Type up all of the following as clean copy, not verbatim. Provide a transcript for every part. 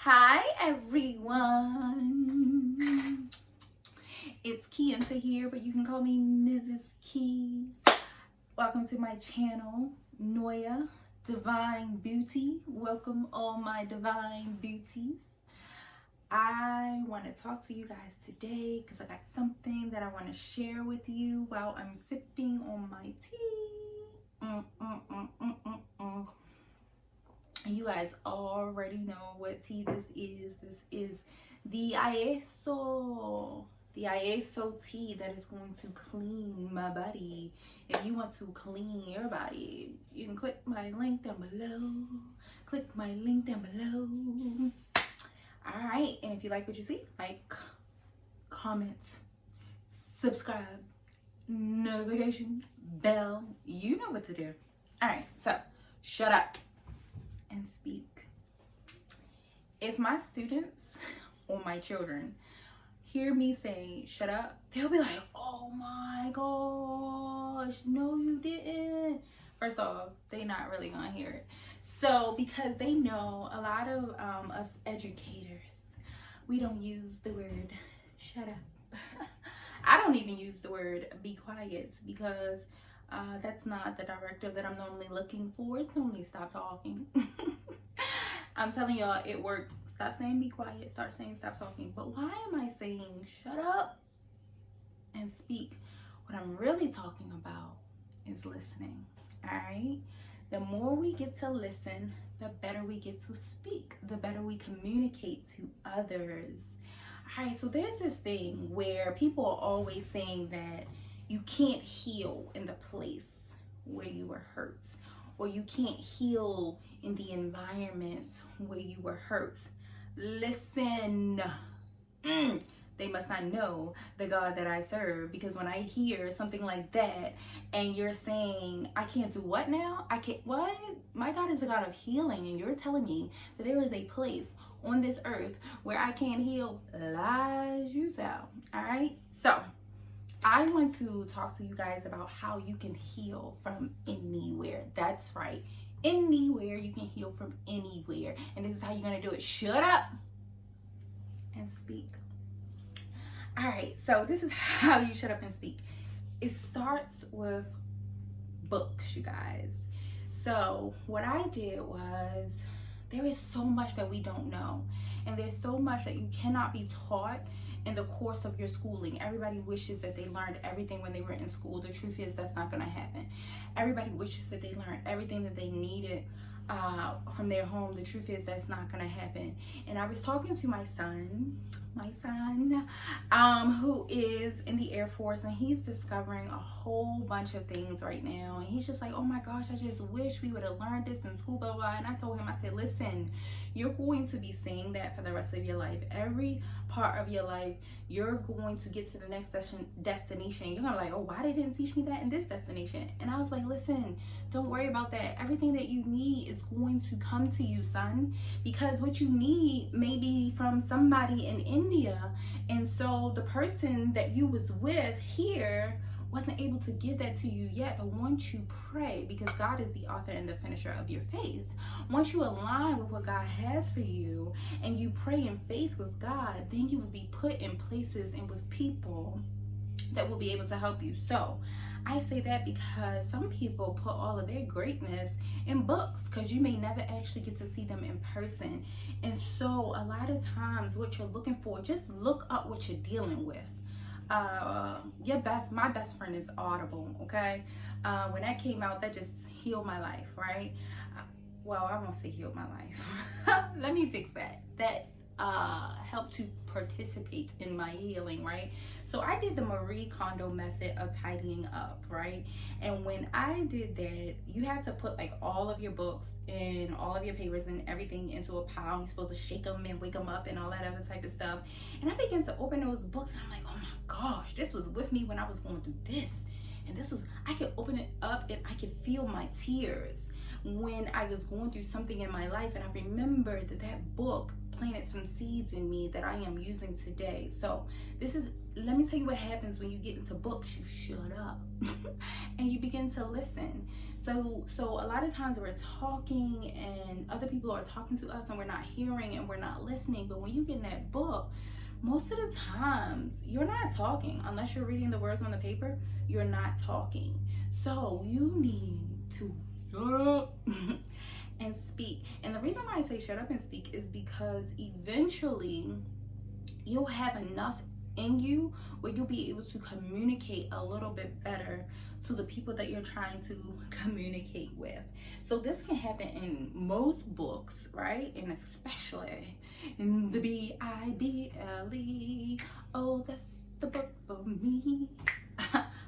Hi everyone, it's Keyinta here, but you can call me Mrs. Key. Welcome to my channel, Noya.DivineBeauty. Welcome all my divine beauties. I want to talk to you guys today because I got something that I want to share with you while I'm sipping on my tea. You guys already know what tea this is. This is the ISO tea that is going to clean my body. If you want to clean your body, you can click my link down below. All right, and if you like what you see, like, comment, subscribe, notification bell, you know what to do. All right, so shut up and speak. If my students or my children hear me say shut up, they'll be like, oh my gosh, no you didn't. First off, they're not really gonna hear it. So because they know a lot of us educators, we don't use the word shut up. I don't even use the word be quiet because that's not the directive that I'm normally looking for. It's normally stop talking. I'm telling y'all, it works. Stop saying be quiet, start saying stop talking. But why am I saying shut up and speak? What I'm really talking about is listening. All right, the more we get to listen, the better we get to speak, the better we communicate to others. All right, so there's this thing where people are always saying that you can't heal in the place where you were hurt, or you can't heal in the environment where you were hurt. Listen, they must not know the God that I serve, because when I hear something like that and you're saying I can't do what now? I can't what? My God is a God of healing, and you're telling me that there is a place on this earth where I can't heal. Lies you tell. All right, so I want to talk to you guys about how you can heal from anywhere. That's right, anywhere. You can heal from anywhere, and this is how you're gonna do it. Shut up and speak. All right, so this is how you shut up and speak. It starts with books, you guys. So what I did was, there is so much that we don't know, and there's so much that you cannot be taught in the course of your schooling. Everybody wishes that they learned everything when they were in school. The truth is that's not going to happen. Everybody wishes that they learned everything that they needed from their home. The truth is that's not going to happen. And I was talking to my son, who is in the Air Force, and he's discovering a whole bunch of things right now, and he's just like, oh my gosh, I just wish we would have learned this in school, blah, blah, blah. And I told him, I said, listen, you're going to be saying that for the rest of your life. Every part of your life, you're going to get to the next destination. You're gonna be like, oh, why they didn't teach me that in this destination? And I was like, listen, don't worry about that. Everything that you need is going to come to you, son, because what you need may be from somebody in India, and so the person that you was with here wasn't able to give that to you yet. But once you pray, because God is the author and the finisher of your faith, once you align with what God has for you and you pray in faith with God, then you will be put in places and with people that will be able to help you. So I say that because some people put all of their greatness in books, because you may never actually get to see them in person. And so a lot of times what you're looking for, just look up what you're dealing with. My best friend is Audible, okay? When that came out, that just healed my life, right? Well, I won't say healed my life. Let me fix that. That helped to participate in my healing, right? So I did the Marie Kondo method of tidying up, right? And when I did that, you have to put like all of your books and all of your papers and everything into a pile. You're supposed to shake them and wake them up and all that other type of stuff. And I began to open those books, and I'm like, oh my gosh, this was with me when I was going through this. And this was, I could open it up and I could feel my tears when I was going through something in my life. And I remembered that that book planted some seeds in me that I am using today. So let me tell you what happens when you get into books. You shut up and you begin to listen. So a lot of times we're talking and other people are talking to us and we're not hearing and we're not listening. But when you get in that book, most of the times you're not talking. Unless you're reading the words on the paper, you're not talking. So you need to shut up and speak. And the reason why I say shut up and speak is because eventually you'll have enough in you where you'll be able to communicate a little bit better to the people that you're trying to communicate with. So this can happen in most books, right? And especially in the Bible. Oh, that's the book for me.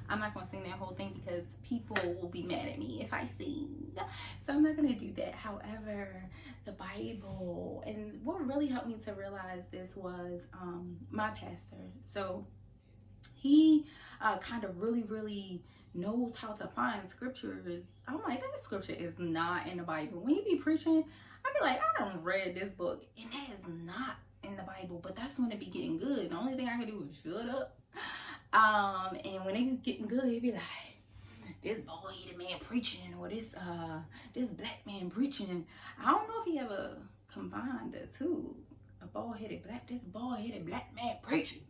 I'm not going to sing that whole thing because people will be mad at me if I sing. So I'm not going to do that. However, the Bible, and what really helped me to realize this was my pastor. So he kind of really knows how to find scriptures. I'm like, that scripture is not in the Bible. When he be preaching, I be like, I don't read this book and that is not in the Bible, but that's when it be getting good. The only thing I can do is shut up. And when it getting good, it be like, this bald-headed man preaching, or this black man preaching. I don't know if he ever combined the two. This bald-headed black man preaching.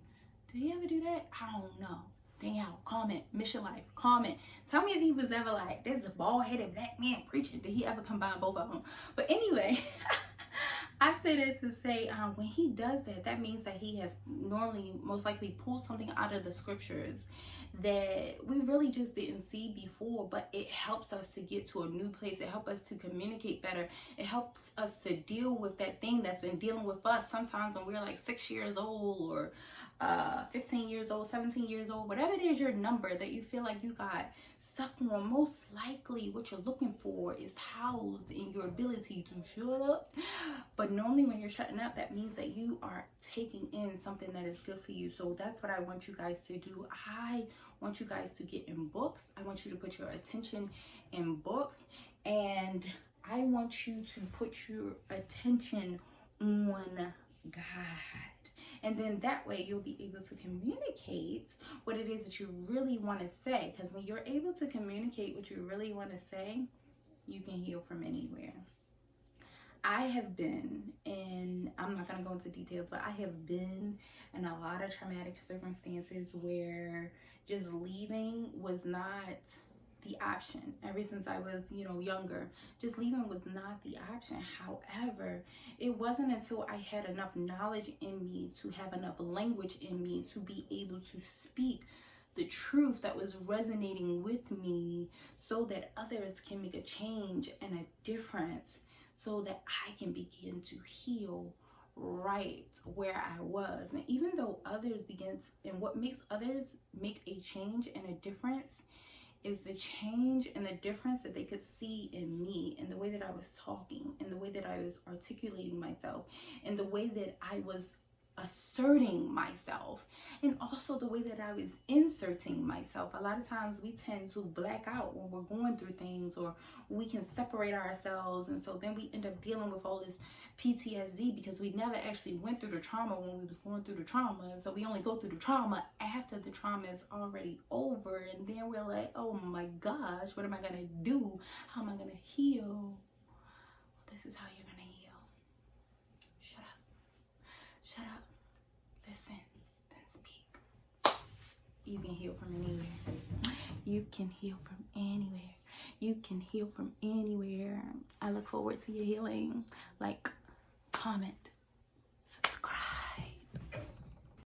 Did he ever do that? I don't know. Then y'all comment, Mission Life, comment. Tell me if he was ever like, this bald-headed black man preaching. Did he ever combine both of them? But anyway, I say that to say when he does that, that means that he has normally most likely pulled something out of the scriptures that we really just didn't see before, but it helps us to get to a new place. It helps us to communicate better. It helps us to deal with that thing that's been dealing with us sometimes when we're like 6 years old or 15 years old, 17 years old, whatever it is, your number that you feel like you got stuck on. Most likely what you're looking for is housed in your ability to shut up. But normally when you're shutting up, that means that you are taking in something that is good for you. So that's what I want you guys to do. I want you guys to get in books. I want you to put your attention in books, and I want you to put your attention on God. And then that way you'll be able to communicate what it is that you really want to say. Because when you're able to communicate what you really want to say, you can heal from anywhere. I have been in, I'm not going to go into details, but I have been in a lot of traumatic circumstances where just leaving was not the option. Ever since I was, younger, just leaving was not the option. However, it wasn't until I had enough knowledge in me, to have enough language in me, to be able to speak the truth that was resonating with me so that others can make a change and a difference, so that I can begin to heal right where I was. And even though others and what makes others make a change and a difference is the change and the difference that they could see in me, in the way that I was talking, in the way that I was articulating myself, in the way that I was asserting myself, and also the way that I was inserting myself. A lot of times we tend to black out when we're going through things, or we can separate ourselves, and so then we end up dealing with all this PTSD because we never actually went through the trauma when we was going through the trauma. And so we only go through the trauma after the trauma is already over, and then we're like, oh my gosh, what am I gonna do? How am I gonna heal? This is how you're gonna heal. Shut up, listen, then speak. You can heal from anywhere. You can heal from anywhere. You can heal from anywhere. I look forward to your healing. Like, comment,